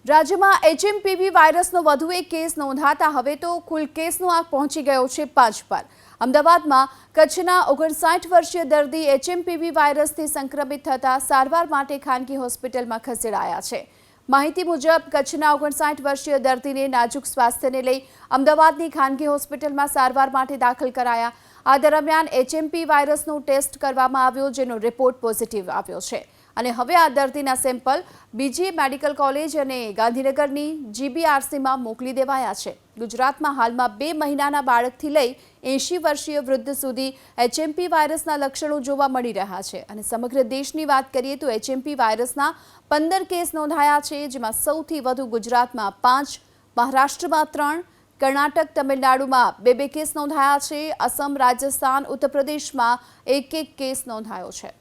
રાજ્યમાં એચએમપીવી વાયરસનો વધુ એક કેસ નોંધાતા હવે તો કુલ કેસનો આંક પહોંચી ગયો છે 5 પર। અમદાવાદમાં કચ્છના 59 વર્ષીય દર્દી એચએમપીવી વાયરસથી સંક્રમિત થતા સારવાર માટે ખાનગી હોસ્પિટલમાં ખસેડાયા છે। માહિતી મુજબ કચ્છના 59 વર્ષીય દર્દીને નાજુક સ્વાસ્થ્યને લઈ અમદાવાદની ખાનગી હોસ્પિટલમાં સારવાર માટે દાખલ કરાયા। આ દરમિયાન એચએમપી વાયરસનો ટેસ્ટ કરવામાં આવ્યો, જેનો રિપોર્ટ પોઝિટિવ આવ્યો છે અને હવે આ દર્દીના સેમ્પલ બીજી મેડિકલ કોલેજ અને ગાંધીનગરની જીબીઆરસીમાં મોકલી દેવાયા છે। ગુજરાતમાં હાલમાં 2 મહિનાના બાળકથી લઈ 80 વર્ષીય વૃદ્ધ સુધી એચએમપી વાયરસના લક્ષણો જોવા મળી રહ્યા છે અને સમગ્ર દેશની વાત કરીએ તો એચએમપી વાયરસના 15 કેસ નોંધાયા છે, જેમાં સૌથી વધુ ગુજરાતમાં 5, મહારાષ્ટ્રમાં 3, કર્ણાટક, તમિલનાડુમાં 2 કેસ નોંધાયા છે। અસમ, રાજસ્થાન, ઉત્તર પ્રદેશમાં 1 કેસ નોંધાયો છે।